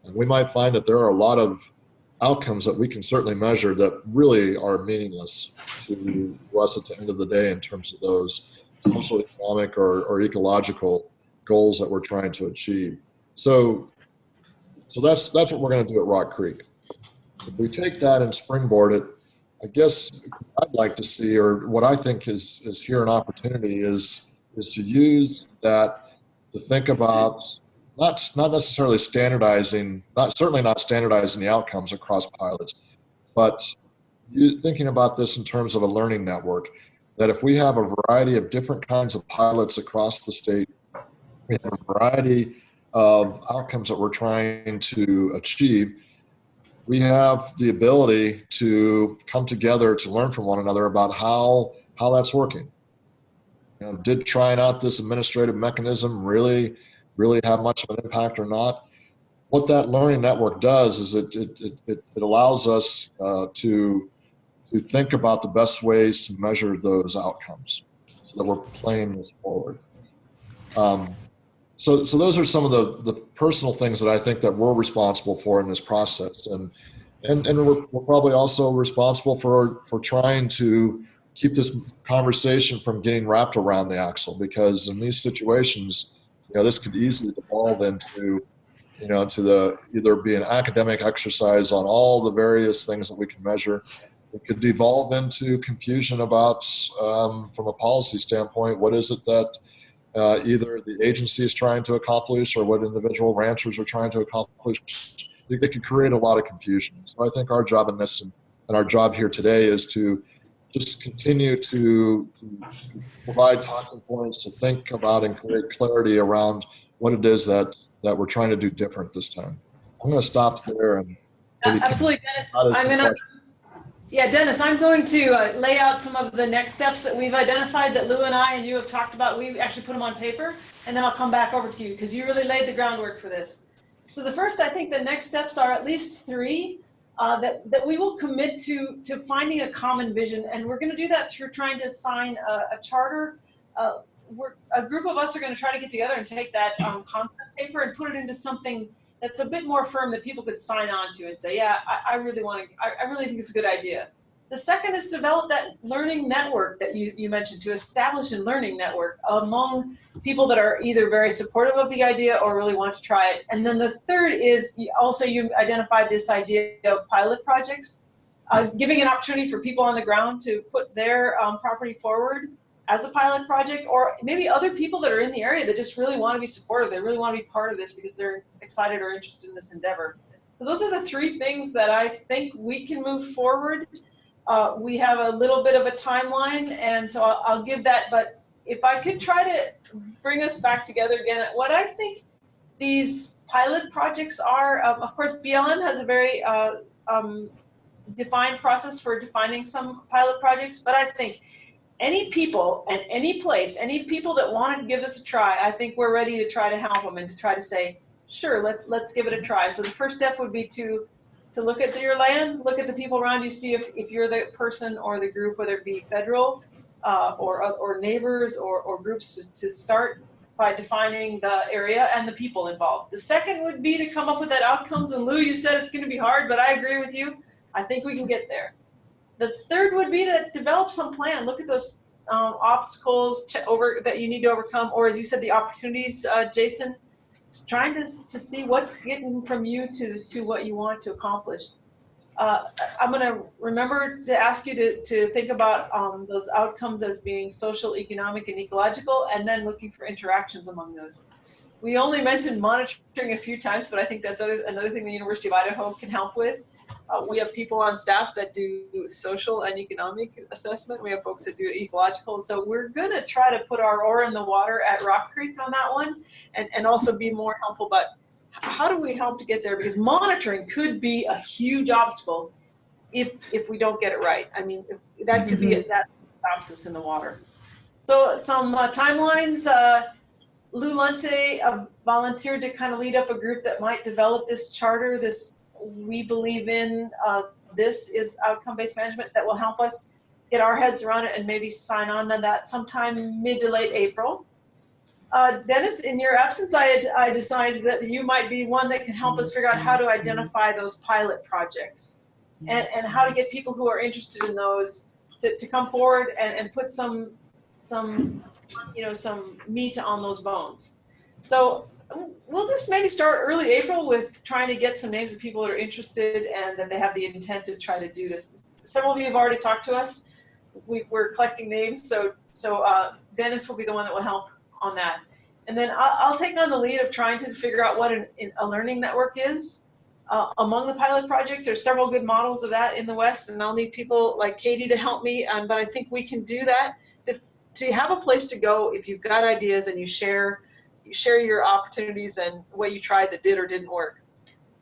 And we might find that there are a lot of outcomes that we can certainly measure that really are meaningless to us at the end of the day in terms of those social, economic, or ecological goals that we're trying to achieve. So that's what we're going to do at Rock Creek. If we take that and springboard it, I guess I'd like to see, or what I think is here an opportunity is to use that to think about not necessarily standardizing, certainly not standardizing the outcomes across pilots, but thinking about this in terms of a learning network, that if we have a variety of different kinds of pilots across the state, we have a variety of outcomes that we're trying to achieve, we have the ability to come together to learn from one another about how that's working. Did trying out this administrative mechanism really have much of an impact or not? What that learning network does is it allows us to think about the best ways to measure those outcomes so that we're playing this forward. So those are some of the personal things that I think that we're responsible for in this process. And we're probably also responsible for trying to keep this conversation from getting wrapped around the axle, because in these situations, this could easily devolve into, to the either be an academic exercise on all the various things that we can measure. It could devolve into confusion about, from a policy standpoint, what is it that either the agency is trying to accomplish or what individual ranchers are trying to accomplish. They could create a lot of confusion. So I think our job in this and our job here today is to just continue to provide talking points to think about and create clarity around what it is that we're trying to do different this time. I'm going to stop there and maybe absolutely, Dennis. Dennis, I'm going to lay out some of the next steps that we've identified that Lou and I and you have talked about. We've actually put them on paper, and then I'll come back over to you because you really laid the groundwork for this. So the first, I think the next steps are at least three that we will commit to finding a common vision, and we're going to do that through trying to sign a charter. A group of us are going to try to get together and take that concept paper and put it into something that's a bit more firm that people could sign on to and say, yeah, I really think it's a good idea. The second is develop that learning network that you mentioned, to establish a learning network among people that are either very supportive of the idea or really want to try it. And then the third is you identified this idea of pilot projects, giving an opportunity for people on the ground to put their property forward as a pilot project, or maybe other people that are in the area that just really want to be supportive. They really want to be part of this because they're excited or interested in this endeavor. So those are the three things that I think we can move forward. We have a little bit of a timeline, and so I'll give that. But if I could try to bring us back together again, what I think these pilot projects are, of course, BLM has a very defined process for defining some pilot projects, but I think any people and any place, any people that wanted to give this a try, I think we're ready to try to help them and to try to say, sure, let's give it a try. So the first step would be to look at your land, look at the people around you, see if you're the person or the group, whether it be federal or neighbors or groups, to start by defining the area and the people involved. The second would be to come up with that outcomes. And Lou, you said it's going to be hard, but I agree with you. I think we can get there. The third would be to develop some plan. Look at those obstacles that you need to overcome, or as you said, the opportunities, Jason, trying to see what's getting from you to what you want to accomplish. I'm going to remember to ask you to think about those outcomes as being social, economic, and ecological, and then looking for interactions among those. We only mentioned monitoring a few times, but I think that's another thing the University of Idaho can help with. We have people on staff that do social and economic assessment. We have folks that do ecological. So we're going to try to put our oar in the water at Rock Creek on that one, and also be more helpful. But how do we help to get there? Because monitoring could be a huge obstacle if we don't get it right. I mean, that could be that stops us in the water. So some timelines. Lou Lunte volunteered to kind of lead up a group that might develop this charter. This we believe in. This is outcome-based management that will help us get our heads around it and maybe sign on to that sometime mid to late April. Dennis, in your absence, I decided that you might be one that can help us figure out how to identify those pilot projects and how to get people who are interested in those to come forward and put some meat on those bones. So we'll just maybe start early April with trying to get some names of people that are interested and that they have the intent to try to do this. Several of you have already talked to us. We're collecting names, so Dennis will be the one that will help on that. And then I'll take on the lead of trying to figure out what a learning network is. Among the pilot projects, there's several good models of that in the West, and I'll need people like Katie to help me, but I think we can do that. To have a place to go if you've got ideas and you share your opportunities and what you tried that did or didn't work.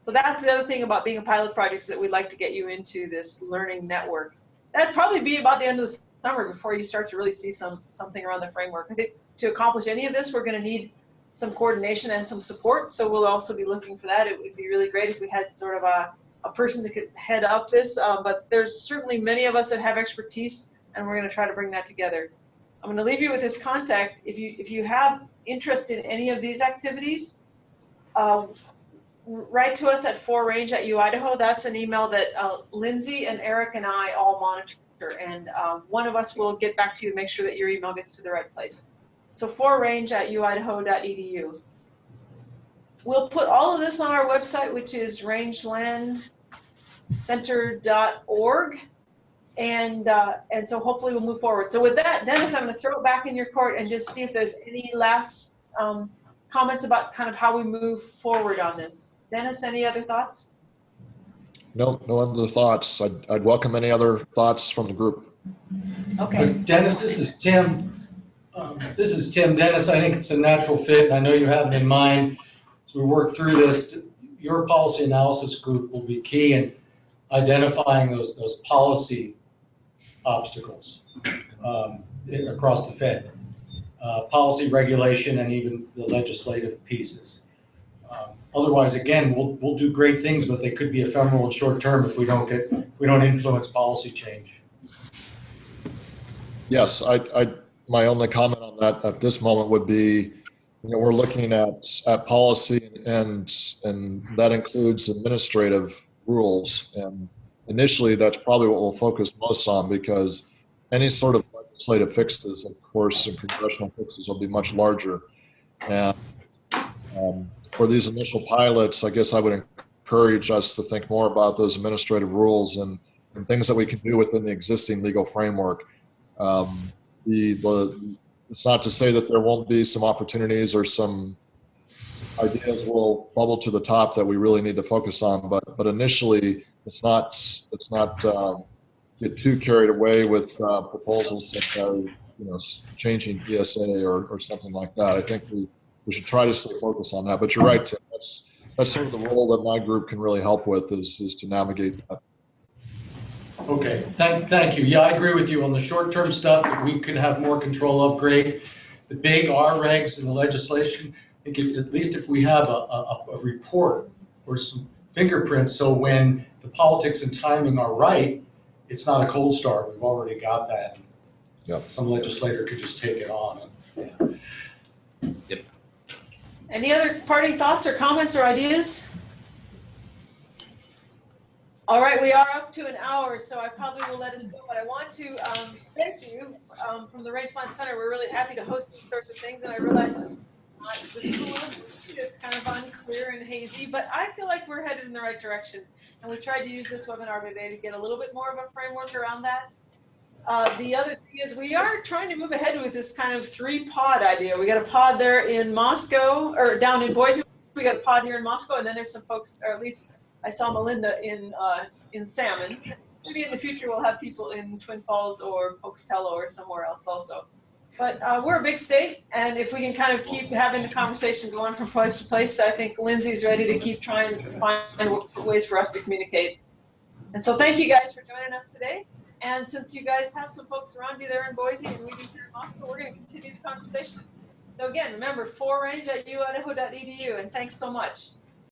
So that's the other thing about being a pilot project, is that we'd like to get you into this learning network. That'd probably be about the end of the summer before you start to really see something around the framework. I think to accomplish any of this, we're going to need some coordination and some support. So we'll also be looking for that. It would be really great if we had sort of a person that could head up this, but there's certainly many of us that have expertise, and we're going to try to bring that together. I'm going to leave you with this contact. If you have interest in any of these activities, write to us at 4range@uidaho. That's an email that Lindsay and Eric and I all monitor, and one of us will get back to you and make sure that your email gets to the right place. So 4range@uidaho.edu. We'll put all of this on our website, which is rangelandcenter.org. And so hopefully we'll move forward. So with that, Dennis, I'm going to throw it back in your court and just see if there's any last comments about kind of how we move forward on this. Dennis, any other thoughts? No other thoughts. I'd welcome any other thoughts from the group. Okay. Dennis, this is Tim. Dennis, I think it's a natural fit, and I know you have it in mind. As we work through this, your policy analysis group will be key in identifying those policy obstacles across the Fed, policy, regulation, and even the legislative pieces. Otherwise, again, we'll do great things, but they could be ephemeral and short term if we don't influence policy change. Yes, my only comment on that at this moment would be, we're looking at policy, and that includes administrative rules, and initially that's probably what we'll focus most on, because any sort of legislative fixes, of course, and congressional fixes will be much larger. And for these initial pilots, I guess I would encourage us to think more about those administrative rules and things that we can do within the existing legal framework. It's not to say that there won't be some opportunities or some ideas will bubble to the top that we really need to focus on, but initially it's not get too carried away with proposals such as changing ESA or something like that. I think we should try to stay focused on that. But you're right, Tim. That's sort of the role that my group can really help with is to navigate that. Okay, thank you. Yeah, I agree with you on the short-term stuff that we can have more control of. Great. The big R regs in the legislation, I think at least if we have a report or some fingerprints, so when the politics and timing are right, it's not a cold start. We've already got that. Yep. Some legislator could just take it on. Yep. Any other parting thoughts or comments or ideas? All right, we are up to an hour, so I probably will let us go, but I want to thank you from the Rangeland Center. We're really happy to host these sorts of things, and I realize It's kind of unclear and hazy, but I feel like we're headed in the right direction. And we tried to use this webinar today to get a little bit more of a framework around that. The other thing is we are trying to move ahead with this kind of 3-pod idea. We got a pod there in Moscow, or down in Boise. We got a pod here in Moscow, and then there's some folks, or at least I saw Melinda in Salmon. Maybe in the future we'll have people in Twin Falls or Pocatello or somewhere else also. But we're a big state, and if we can kind of keep having the conversation going from place to place, I think Lindsay's ready to keep trying to find ways for us to communicate. And so thank you guys for joining us today. And since you guys have some folks around you there in Boise and we do here in Moscow, we're going to continue the conversation. So again, remember, 4range@uidaho.edu, and thanks so much.